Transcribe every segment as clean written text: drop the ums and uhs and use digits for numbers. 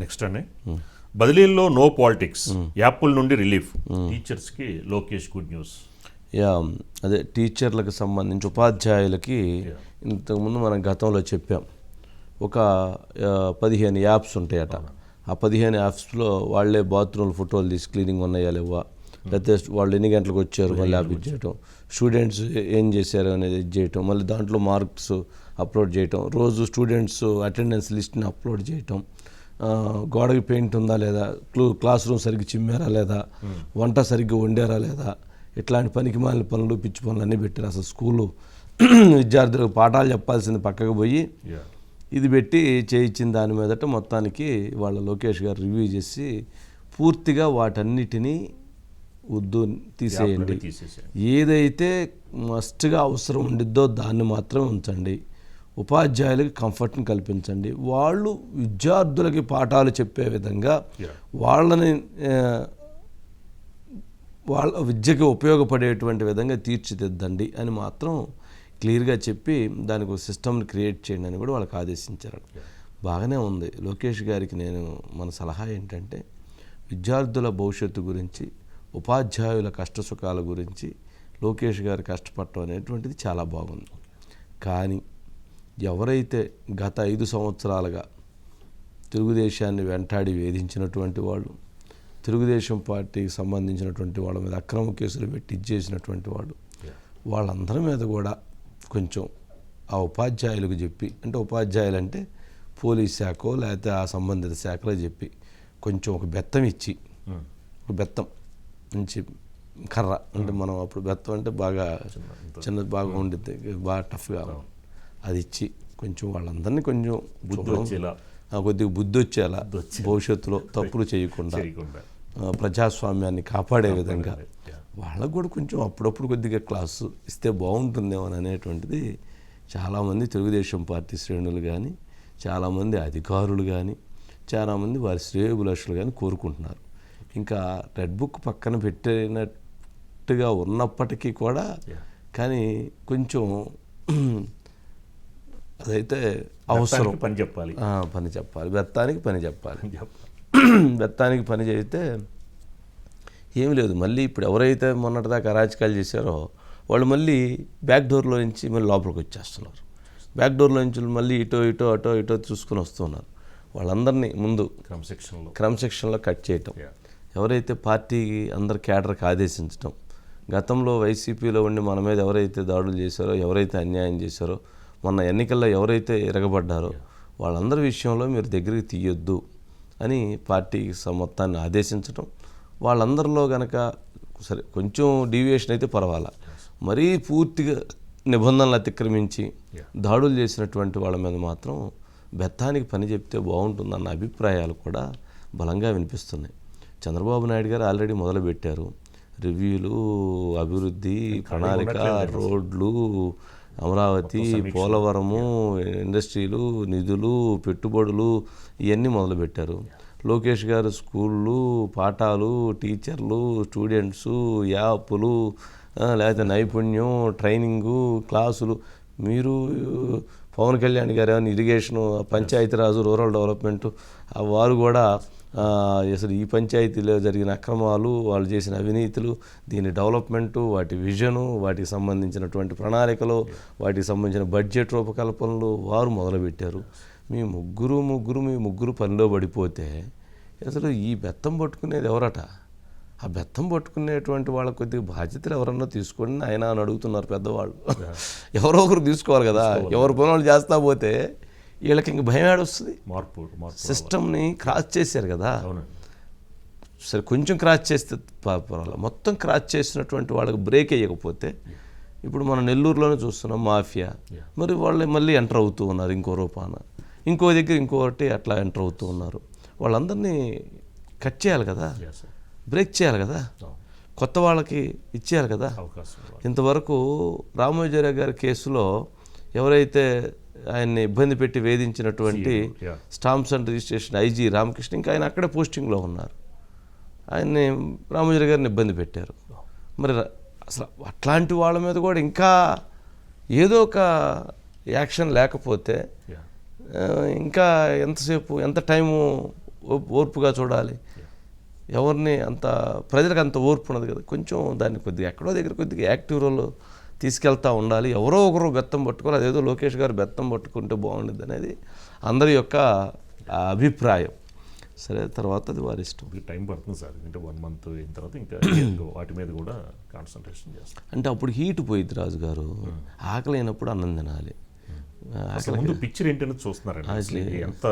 Next అండి, బదిలీల్లో no politics, యాప్ల నుండి రిలీఫ్, టీచర్స్కి లోకేష్ గుడ్ న్యూస్. యా, అదే టీచర్లకు సంబంధించి ఉపాధ్యాయులకి ఇంతకుముందు మనం గతంలో చెప్పాం, ఒక 15 యాప్స్ ఉంటాయట. ఆ 15 యాప్స్లో వాళ్ళే బాత్రూమ్ ఫోటోలు తీసి క్లీనింగ్ ఉన్నాయా లేవా, లేకపోతే వాళ్ళు ఎన్ని గంటలకు వచ్చారు మళ్ళీ యాప్ ఇచ్చేయటం, స్టూడెంట్స్ ఏం చేశారు అనేది ఇది చేయటం, మళ్ళీ దాంట్లో మార్క్స్ అప్లోడ్ చేయటం, రోజు స్టూడెంట్స్ అటెండెన్స్ లిస్ట్ని అప్లోడ్ చేయటం, గోడకి పెయింట్ ఉందా లేదా, క్లాస్ రూమ్ సరిగ్గా చిమ్మారా లేదా, వంట సరిగ్గా వండారా లేదా, ఇట్లాంటి పనికి మాలిన పనులు పిచ్చి పనులు అన్నీ పెట్టారు. అసలు స్కూలు విద్యార్థులకు పాఠాలు చెప్పాల్సింది పక్కకు పోయి ఇది పెట్టి చేయించిన దాని మీదట మొత్తానికి వాళ్ళ లోకేష్ గారు రివ్యూ చేసి పూర్తిగా వాటన్నిటినీ వద్దు తీసేయండి, ఏదైతే మస్ట్గా అవసరం ఉండిద్దో దాన్ని మాత్రమే ఉంచండి, ఉపాధ్యాయులకి కంఫర్ట్ని కల్పించండి, వాళ్ళు విద్యార్థులకి పాఠాలు చెప్పే విధంగా వాళ్ళని వాళ్ళ విద్యకి ఉపయోగపడేటువంటి విధంగా తీర్చిదిద్దండి అని మాత్రం క్లియర్గా చెప్పి దానికి ఒక సిస్టమ్ని క్రియేట్ చేయండి అని కూడా వాళ్ళకి ఆదేశించారు. బాగానే ఉంది. లోకేష్ గారికి మన సలహా ఏంటంటే, విద్యార్థుల భవిష్యత్తు గురించి, ఉపాధ్యాయుల కష్టసుఖాల గురించి లోకేష్ గారు కష్టపడటం అనేటువంటిది చాలా బాగుంది. కానీ ఎవరైతే గత 5 సంవత్సరాలుగా తెలుగుదేశాన్ని వెంటాడి వేధించినటువంటి వాళ్ళు, తెలుగుదేశం పార్టీకి సంబంధించినటువంటి వాళ్ళ మీద అక్రమ కేసులు పెట్టి ఇచ్చేసినటువంటి వాళ్ళు, వాళ్ళందరి మీద కూడా కొంచెం ఆ ఉపాధ్యాయులకు చెప్పి, అంటే ఉపాధ్యాయులు అంటే పోలీస్ శాఖో లేకపోతే ఆ సంబంధిత శాఖలో చెప్పి కొంచెం ఒక బెత్తం ఇచ్చి, ఒక బెత్తం నుంచి కర్ర అంటే మనం అప్పుడు బెత్తం అంటే బాగా చిన్నది బాగా ఉండిద్ది, బాగా టఫ్గా, అది ఇచ్చి కొంచెం వాళ్ళందరినీ కొంచెం కొద్దిగా బుద్ధి వచ్చేలా, భవిష్యత్తులో తప్పులు చేయకుండా ప్రజాస్వామ్యాన్ని కాపాడే విధంగా వాళ్ళకు కూడా కొంచెం అప్పుడప్పుడు కొద్దిగా క్లాసు ఇస్తే బాగుంటుందేమో అనేటువంటిది చాలామంది తెలుగుదేశం పార్టీ శ్రేణులు కానీ, చాలామంది అధికారులు కానీ, చాలామంది వారి శ్రేయోభిలాషులు కానీ కోరుకుంటున్నారు. ఇంకా రెడ్ బుక్ పక్కన పెట్టినట్టుగా ఉన్నప్పటికీ కూడా కానీ కొంచెం అదైతే అవసరం, పని చెప్పాలి, బెత్తానికి పని చెప్పాలి. బెత్తానికి పని చేస్తే ఏమి లేదు. మళ్ళీ ఇప్పుడు ఎవరైతే మొన్నటిదాకా అరాచకాలు చేశారో వాళ్ళు మళ్ళీ బ్యాక్ డోర్లో నుంచి మళ్ళీ లోపలికి వచ్చేస్తున్నారు. బ్యాక్ డోర్లో నుంచి మళ్ళీ ఇటో చూసుకొని వస్తున్నారు. వాళ్ళందరినీ ముందు క్రమశిక్షణలో కట్ చేయటం, ఎవరైతే పార్టీకి అందరు కేడర్కి ఆదేశించటం, గతంలో వైసీపీలో ఉండి మన మీద ఎవరైతే దాడులు చేశారో, ఎవరైతే అన్యాయం చేశారో, మొన్న ఎన్నికల్లో ఎవరైతే ఎరగబడ్డారో వాళ్ళందరి విషయంలో మీరు దగ్గరికి తీయొద్దు అని పార్టీకి మొత్తాన్ని ఆదేశించటం. వాళ్ళందరిలో కనుక సరే కొంచెం డీవియేషన్ అయితే పర్వాలా, మరీ పూర్తిగా నిబంధనలు అతిక్రమించి దాడులు చేసినటువంటి వాళ్ళ మీద మాత్రం బెత్తానికి పని చెప్తే బాగుంటుందన్న అభిప్రాయాలు కూడా బలంగా వినిపిస్తున్నాయి. చంద్రబాబు నాయుడు గారు ఆల్రెడీ మొదలుపెట్టారు రివ్యూలు, అభివృద్ధి ప్రణాళిక, రోడ్లు, అమరావతి, పోలవరము, ఇండస్ట్రీలు, నిధులు, పెట్టుబడులు ఇవన్నీ మొదలుపెట్టారు. లోకేష్ గారు స్కూళ్ళు, పాఠాలు, టీచర్లు, స్టూడెంట్సు, యాప్లు, లేకపోతే నైపుణ్యం, ట్రైనింగు, క్లాసులు. మీరు పవన్ కళ్యాణ్ గారు ఏమైనా ఇరిగేషను, పంచాయతీరాజు, రూరల్ డెవలప్మెంటు, వారు కూడా అసలు ఈ పంచాయతీలో జరిగిన అక్రమాలు, వాళ్ళు చేసిన అవినీతులు, దీని డెవలప్మెంటు, వాటి విజను, వాటికి సంబంధించినటువంటి ప్రణాళికలు, వాటికి సంబంధించిన బడ్జెట్ రూపకల్పనలు వారు మొదలుపెట్టారు. మీ ముగ్గురు పనిలో పడిపోతే అసలు ఈ బెత్తం పట్టుకునేది ఎవరట? ఆ బెత్తం పట్టుకునేటువంటి వాళ్ళ కొద్దిగా బాధ్యతలు ఎవరన్నా తీసుకోండి ఆయన అని అడుగుతున్నారు పెద్దవాళ్ళు. ఎవరో ఒకరు తీసుకోవాలి కదా. ఎవరి పనులు చేస్తా పోతే వీళ్ళకి ఇంక భయం ఏడొస్తుంది. సిస్టమ్ని క్రాస్ చేశారు కదా. సరే కొంచెం క్రాస్ చేస్తే పర్వాలేదు, మొత్తం క్రాస్ చేసినటువంటి వాళ్ళకి బ్రేక్ వేయకపోతే, ఇప్పుడు మనం నెల్లూరులోనే చూస్తున్నాం మాఫియా, మరి వాళ్ళు మళ్ళీ ఎంటర్ అవుతూ ఉన్నారు ఇంకో రూపాన, ఇంకో దగ్గర ఇంకోటి అట్లా ఎంటర్ అవుతూ ఉన్నారు. వాళ్ళందరినీ కట్ చేయాలి కదా, బ్రేక్ చేయాలి కదా, కొత్త వాళ్ళకి ఇచ్చేయాలి కదా. ఇంతవరకు రామోజీరావు గారి కేసులో ఎవరైతే ఆయన్ని ఇబ్బంది పెట్టి వేధించినటువంటి stamps and registration IG Ramakrishna, ఇంకా ఆయన అక్కడే పోస్టింగ్లో ఉన్నారు. ఆయన్ని రామోజీరావు గారిని ఇబ్బంది పెట్టారు. మరి అసలు అట్లాంటి వాళ్ళ మీద కూడా ఇంకా ఏదో ఒక యాక్షన్ లేకపోతే ఇంకా ఎంతసేపు, ఎంత టైము ఓర్పుగా చూడాలి. ఎవరిని అంత ప్రజలకు అంత ఓర్పు ఉన్నది కదా, కొంచెం దాన్ని కొద్దిగా ఎక్కడో దగ్గర కొద్దిగా యాక్టివ్ రోల్ తీసుకెళ్తూ ఉండాలి. ఎవరో ఒకరు బెత్తం పట్టుకోవాలి, అదేదో లోకేష్ గారు బెత్తం పట్టుకుంటే బాగుండేది అనేది అందరి యొక్క అభిప్రాయం. సరే, తర్వాత అది వారి ఇష్టం. టైం పడుతుంది సార్, అంటే 1 month అయిన తర్వాత ఇంకా వాటి మీద కూడా కాన్సన్ట్రేషన్ చేస్తాం. అంటే అప్పుడు హీట్ పోయిద్ది రాజుగారు, ఆకలి అయినప్పుడు అన్నం తినాలి. అసలు ముందు పిక్చర్ ఏంటనేది చూస్తున్నారండి, అసలు ఎంత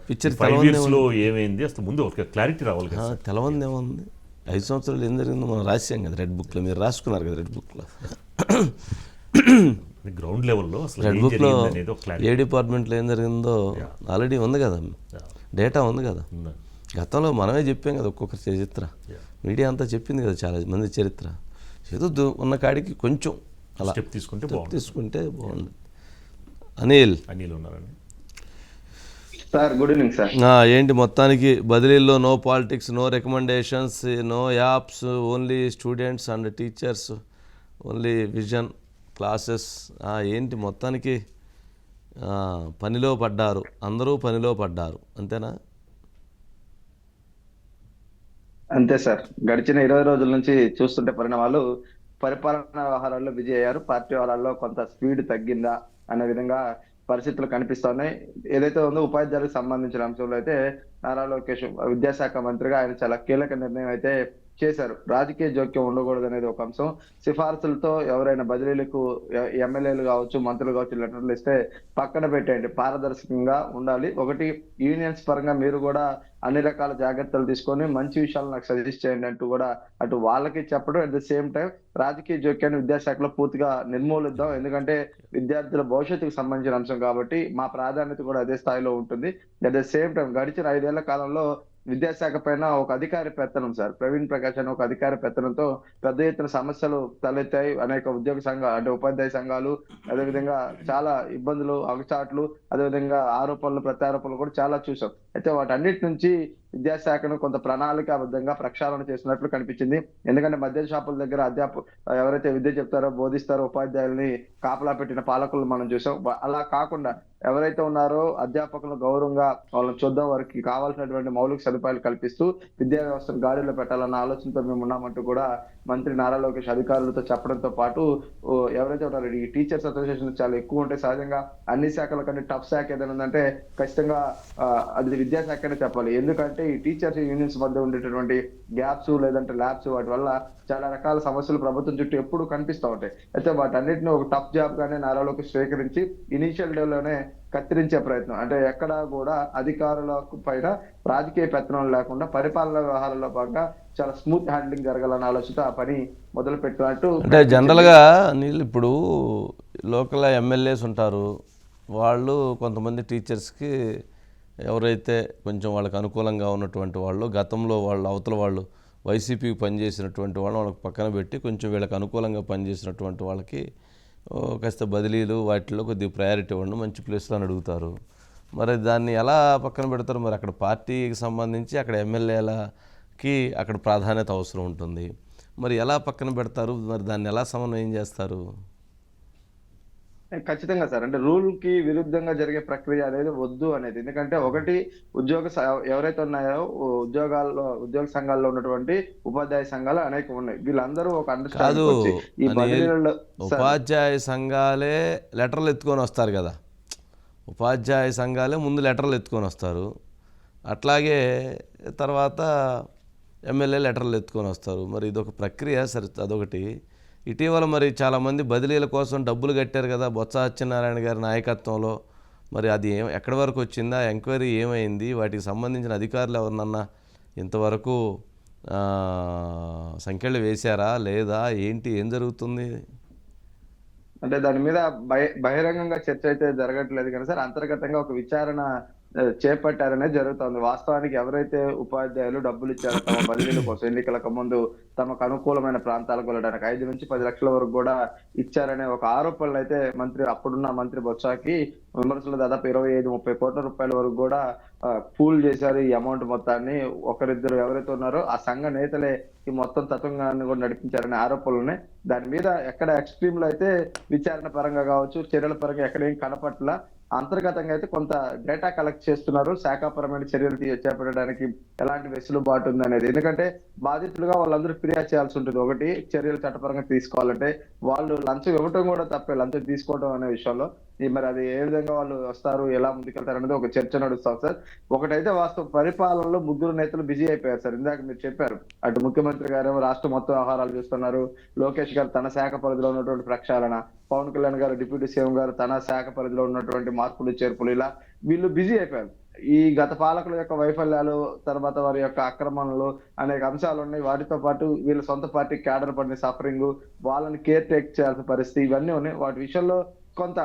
పిక్చర్ 5 years లో ఏమైంది అసలు ముందు ఒక క్లారిటీ రావాలి కదా. తెలవంది ఏముంది, 5 సంవత్సరాలు ఏం జరిగిందో మనం రాసాం కదా రెడ్ బుక్లో, మీరు రాసుకున్నారు కదా రెడ్ బుక్లో. గ్రౌండ్ లెవెల్లో అసలు రెడ్ ఏం బుక్లో జరిగింది అనేది ఒక క్లారిటీ ఏ డిపార్ట్మెంట్లో ఏం జరిగిందో ఆల్రెడీ ఉంది కదా, డేటా ఉంది కదా. గతంలో మనమే చెప్పాం కదా ఒక్కొక్కరి చరిత్ర, మీడియా అంతా చెప్పింది కదా చాలా మంది చరిత్ర. ఏదో ఉన్న కాడికి కొంచెం అలా స్టెప్ తీసుకుంటే బాగుంది. అనిల్ ఉన్నారండి సార్. Good evening sir. ఏంటి మొత్తానికి బదిలీల్లో no politics, no recommendations, no apps, only students and teachers, only vision classes. ఏంటి మొత్తానికి పనిలో పడ్డారు, అందరూ పనిలో పడ్డారు, అంతేనా? అంతే సార్. గడిచిన 20 రోజుల నుంచి చూస్తుంటే పరిణామాలు పరిపాలనా వ్యవహారాల్లో బిజీ అయ్యారు. పార్టీ వ్యవహారాల్లో కొంత స్పీడ్ తగ్గిందా అనే విధంగా పరిస్థితులు కనిపిస్తున్నాయి. ఏదైతే ఉందో ఉపాధ్యాయులకు సంబంధించిన అంశంలో అయితే నారా లోకేష్ విద్యాశాఖ మంత్రిగా ఆయన చాలా కీలక నిర్ణయం అయితే చేశారు. రాజకీయ జోక్యం ఉండకూడదు అనేది ఒక అంశం. సిఫార్సులతో ఎవరైనా బదిలీలకు ఎమ్మెల్యేలు కావచ్చు, మంత్రులు కావచ్చు లెటర్లు ఇస్తే పక్కన పెట్టేయండి, పారదర్శకంగా ఉండాలి. ఒకటి, యూనియన్స్ పరంగా మీరు కూడా అన్ని రకాల జాగ్రత్తలు తీసుకొని మంచి విషయాలు నాకు సజెస్ట్ చేయండి అంటూ కూడా అటు వాళ్ళకి చెప్పడం, అట్ ద సేమ్ టైం రాజకీయ జోక్యాన్ని విద్యాశాఖలో పూర్తిగా నిర్మూలిద్దాం, ఎందుకంటే విద్యార్థుల భవిష్యత్తుకు సంబంధించిన అంశం కాబట్టి మా ప్రాధాన్యత కూడా అదే స్థాయిలో ఉంటుంది. అట్ ద సేమ్ టైం గడిచిన 5 ఏళ్ల కాలంలో విద్యాశాఖ పైన ఒక అధికార పెత్తనం సార్, ప్రవీణ్ ప్రకాష్ అనే ఒక అధికార పెత్తనంతో పెద్ద ఎత్తున సమస్యలు తలెత్తాయి. అనేక ఉద్యోగ సంఘాలు అంటే ఉపాధ్యాయ సంఘాలు, అదేవిధంగా చాలా ఇబ్బందులు, అగచాట్లు, అదేవిధంగా ఆరోపణలు ప్రత్యారోపణలు కూడా చాలా చూసాం. అయితే వాటన్నిటి నుంచి విద్యాశాఖను కొంత ప్రణాళికాబద్ధంగా ప్రక్షాళన చేసినట్లు కనిపించింది. ఎందుకంటే మద్య షాపుల దగ్గర ఎవరైతే విద్య చెప్తారో బోధిస్తారో ఉపాధ్యాయుల్ని కాపలా పెట్టిన పాలకులు మనం చూసాం. అలా కాకుండా ఎవరైతే ఉన్నారో అధ్యాపకులను గౌరవంగా వాళ్ళని చూద్దాం, వారికి కావాల్సినటువంటి మౌలిక సదుపాయాలు కల్పిస్తూ విద్యా వ్యవస్థను గాడిలో పెట్టాలన్న ఆలోచనతో మేము ఉన్నామంటూ కూడా మంత్రి నారా లోకేష్ అధికారులతో చెప్పడంతో పాటు ఎవరైతే ఉన్నారో ఈ టీచర్స్ అసోసియేషన్ చాలా ఎక్కువ ఉంటాయి. సహజంగా అన్ని శాఖల కంటే టఫ్ శాఖ ఏదైనా ఉందంటే ఖచ్చితంగా అది విద్యాశాఖనే చెప్పాలి. ఎందుకంటే ఈ టీచర్స్ యూనియన్స్ మధ్య ఉండేటటువంటి గ్యాప్స్ లేదంటే ల్యాబ్స్, వాటి వల్ల చాలా రకాల సమస్యలు ప్రభుత్వం చుట్టూ ఎప్పుడు కనిపిస్తూ ఉంటాయి. అయితే వాటన్నిటిని ఒక టఫ్ జాబ్ గానే నారా లోకేష్ స్వీకరించి ఇనీషియల్ డే లోనే కత్తిరించే ప్రయత్నం, అంటే ఎక్కడా కూడా అధికారులకు పైన రాజకీయ పెత్తనం లేకుండా పరిపాలన వ్యవహారాల్లో భాగంగా చాలా స్మూత్ హ్యాండ్లింగ్ జరగాలన్న ఆలోచన ఆ పని మొదలు పెట్టినట్టు. అంటే జనరల్గా నీళ్ళు ఇప్పుడు లోకల్ ఎమ్మెల్యేస్ ఉంటారు, వాళ్ళు కొంతమంది టీచర్స్కి ఎవరైతే కొంచెం వాళ్ళకి అనుకూలంగా ఉన్నటువంటి వాళ్ళు, గతంలో వాళ్ళు అవతల వాళ్ళు వైసీపీకి పనిచేసినటువంటి వాళ్ళకి పక్కన పెట్టి కొంచెం వీళ్ళకి అనుకూలంగా పనిచేసినటువంటి వాళ్ళకి కాస్త బదిలీలు వాటిల్లో కొద్దిగా ప్రయారిటీ ఇవ్వండి, మంచి ప్లేస్లో అని అడుగుతారు. మరి దాన్ని ఎలా పక్కన పెడతారు? మరి అక్కడ పార్టీకి సంబంధించి అక్కడ ఎమ్మెల్యేలకి అక్కడ ప్రాధాన్యత అవసరం ఉంటుంది, మరి ఎలా పక్కన పెడతారు? మరి దాన్ని ఎలా సమన్వయం చేస్తారు? ఖచ్చితంగా సార్. అంటే రూల్ కి విరుద్ధంగా జరిగే ప్రక్రియ అనేది వద్దు అనేది. ఎందుకంటే ఒకటి, ఎవరైతే ఉన్నాయో ఉద్యోగ సంఘాల్లో ఉన్నటువంటి ఉపాధ్యాయ సంఘాలు అనేక ఉన్నాయి. వీళ్ళందరూ ఒక కాదు, ఈ బదిలీలలో ఉపాధ్యాయ సంఘాలే లెటర్లు ఎత్తుకొని వస్తారు కదా, ఉపాధ్యాయ సంఘాలే ముందు లెటర్లు ఎత్తుకొని వస్తారు, అట్లాగే తర్వాత ఎమ్మెల్యే లెటర్లు ఎత్తుకొని వస్తారు. మరి ఇదొక ప్రక్రియ. సరే, అదొకటి. ఇటీవల మరి చాలామంది బదిలీల కోసం డబ్బులు కట్టారు కదా బొత్స సత్యనారాయణ గారి నాయకత్వంలో, మరి అది ఎక్కడి వరకు వచ్చిందా? ఎంక్వైరీ ఏమైంది? వాటికి సంబంధించిన అధికారులు ఎవరినన్నా ఇంతవరకు సంఖ్యలు వేశారా లేదా? ఏంటి, ఏం జరుగుతుంది? అంటే దాని మీద బహిరంగంగా చర్చ అయితే జరగట్లేదు కానీ సార్, అంతర్గతంగా ఒక విచారణ చేపట్టారనే జరుగుతుంది. వాస్తవానికి ఎవరైతే ఉపాధ్యాయులు డబ్బులు ఇచ్చారో తమ బదిలీల కోసం ఎన్నికలకు ముందు తమకు అనుకూలమైన ప్రాంతాలకు వెళ్ళడానికి 5 నుంచి 10 లక్షల వరకు కూడా ఇచ్చారనే ఒక ఆరోపణలు అయితే అప్పుడున్న మంత్రి బొత్సకి విమర్శలు దాదాపు 25-30 కోట్ల రూపాయల వరకు కూడా పూల్ చేశారు ఈ అమౌంట్ మొత్తాన్ని. ఒకరిద్దరు ఎవరైతే ఉన్నారో ఆ సంఘ నేతలే ఈ మొత్తం తత్వంగాన్ని కూడా నడిపించారనే ఆరోపణలు. దాని మీద ఎక్కడ ఎక్స్ట్రీమ్ లో అయితే విచారణ పరంగా కావచ్చు, చర్యల పరంగా ఎక్కడేం కనపట్ల. అంతర్గతంగా అయితే కొంత డేటా కలెక్ట్ చేస్తున్నారు. శాఖాపరమైన చర్యలు చేపట్టడానికి ఎలాంటి వెసులుబాటు ఉందనేది. ఎందుకంటే బాధితులుగా వాళ్ళందరూ ఫిర్యాదు చేయాల్సి ఉంటుంది. ఒకటి చర్యలు చట్టపరంగా తీసుకోవాలంటే వాళ్ళు లంచం ఇవ్వటం కూడా తప్పే. లంచం తీసుకోవడం అనే విషయంలో మరి అది ఏ విధంగా వాళ్ళు వస్తారు, ఎలా ముందుకెళ్తారు అనేది ఒక చర్చ నడుస్తుంది సార్. ఒకటైతే వాస్తవం, పరిపాలనలో ముగ్గురు నేతలు బిజీ అయిపోయారు సార్. ఇందాక మీరు చెప్పారు, అటు ముఖ్యమంత్రి గారు రాష్ట్రం మొత్తం వ్యవహారాలు చూస్తున్నారు, లోకేష్ గారు తన శాఖ పరిధిలో ఉన్నటువంటి ప్రక్షాళన, పవన్ కళ్యాణ్ గారు డిప్యూటీ సీఎం గారు తన శాఖ పరిధిలో ఉన్నటువంటి మార్పులు చేర్పులు, ఇలా వీళ్ళు బిజీ అయిపోయారు. ఈ గత పాలకుల యొక్క వైఫల్యాలు, తర్వాత వారి యొక్క ఆక్రమణలు, అనేక అంశాలు ఉన్నాయి. వాటితో పాటు వీళ్ళ సొంత పార్టీ క్యాడర్ పడిన సఫరింగ్, వాళ్ళని కేర్ టేక్ చేయాల్సిన పరిస్థితి, ఇవన్నీ ఉన్నాయి. వాటి విషయంలో కొంత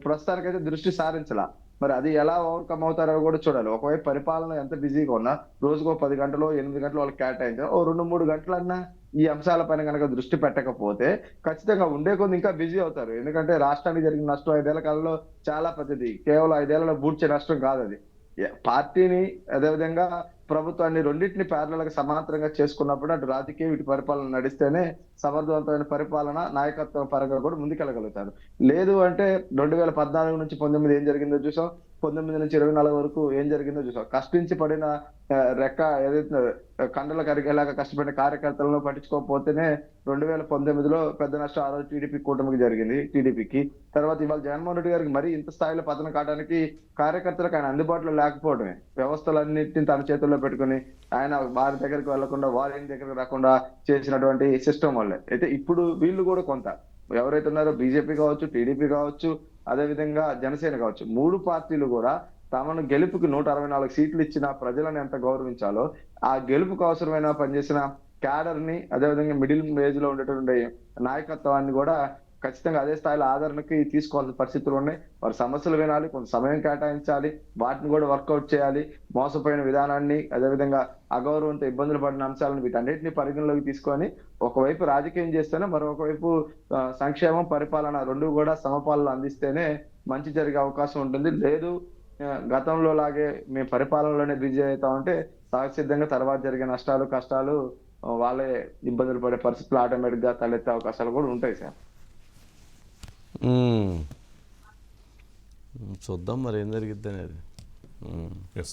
ప్రస్తుతానికైతే దృష్టి సారించాల. మరి అది ఎలా ఓవర్కమ్ అవుతారో కూడా చూడాలి. ఒకవైపు పరిపాలన ఎంత బిజీగా ఉన్నా రోజుకో 10 గంటలు 8 గంటలు వాళ్ళకి కేటాయించారు. ఓ 2-3 గంటలన్నా ఈ అంశాలపైన కనుక దృష్టి పెట్టకపోతే ఖచ్చితంగా ఉండే కొద్ది ఇంకా బిజీ అవుతారు. ఎందుకంటే రాష్ట్రానికి జరిగిన నష్టం 5 ఏళ్ల కాలంలో చాలా పెద్దది. కేవలం 5 ఏళ్లలో బూడ్చే నష్టం కాదు అది. పార్టీని, అదేవిధంగా ప్రభుత్వాన్ని, రెండింటిని ప్యారలల్ గా సమాంతరంగా చేసుకున్నప్పుడు అటు రాజకీయ ఇటు పరిపాలన నడిస్తేనే సమర్థవంతమైన పరిపాలన, నాయకత్వం పరంగా కూడా ముందుకెళ్ళగలుగుతారు. లేదు అంటే 2014 నుంచి 19 ఏం జరిగిందో చూసాం, 19 నుంచి 24 వరకు ఏం జరిగిందో చూసాం. కష్టించి పడిన రెక్క ఏదైతే కండలు కరిగేలాగా కష్టపడిన కార్యకర్తలను పట్టించుకోకపోతేనే 2019లో పెద్ద నష్టం ఆ రోజు టీడీపీ కూటమికి జరిగింది, టీడీపీకి. తర్వాత ఇవాళ జగన్మోహన్ రెడ్డి గారికి మరీ ఇంత స్థాయిలో పతనం కావడానికి కార్యకర్తలకు ఆయన అందుబాటులో లేకపోవడమే. వ్యవస్థలన్నింటినీ తన చేతుల్లో పెట్టుకుని ఆయన వారి దగ్గరికి వెళ్లకుండా, వారి ఇంటి దగ్గరికి రాకుండా చేసినటువంటి సిస్టమ్ వల్లే. అయితే ఇప్పుడు వీళ్ళు కూడా కొంత ఎవరైతే ఉన్నారో, బీజేపీ కావచ్చు, టీడీపీ కావచ్చు, అదే విధంగా జనసేన కావచ్చు, 3 పార్టీలు కూడా తమను గెలుపుకి 164 సీట్లు ఇచ్చిన ప్రజలను ఎంత గౌరవించాలో, ఆ గెలుపుకు అవసరమైన పనిచేసిన క్యాడర్ ని, అదేవిధంగా మిడిల్ ఏజ్ లో ఉండేటువంటి నాయకత్వాన్ని కూడా ఖచ్చితంగా అదే స్థాయిలో ఆదరణకి తీసుకోవాల్సిన పరిస్థితులు ఉన్నాయి. వారి సమస్యలు వినాలి, కొంత సమయం కేటాయించాలి, వాటిని కూడా వర్కౌట్ చేయాలి. మోసపోయిన విధానాన్ని, అదేవిధంగా అగౌరవంతో ఇబ్బందులు పడిన అంశాలను, వీటన్నిటిని పరిగణలోకి తీసుకొని ఒకవైపు రాజకీయం చేస్తేనే, మరొక వైపు సంక్షేమం, పరిపాలన రెండు కూడా సమపాలన అందిస్తేనే మంచి జరిగే అవకాశం ఉంటుంది. లేదు గతంలో లాగే మేము పరిపాలనలోనే బిజీ అవుతామంటే సహజసిద్ధంగా తర్వాత జరిగే నష్టాలు, కష్టాలు, వాళ్ళే ఇబ్బందులు పడే పరిస్థితులు ఆటోమేటిక్ గా తలెత్తే అవకాశాలు కూడా ఉంటాయి సార్. చూద్దాం మరి ఏం జరిగిద్ది అనేది. ఎస్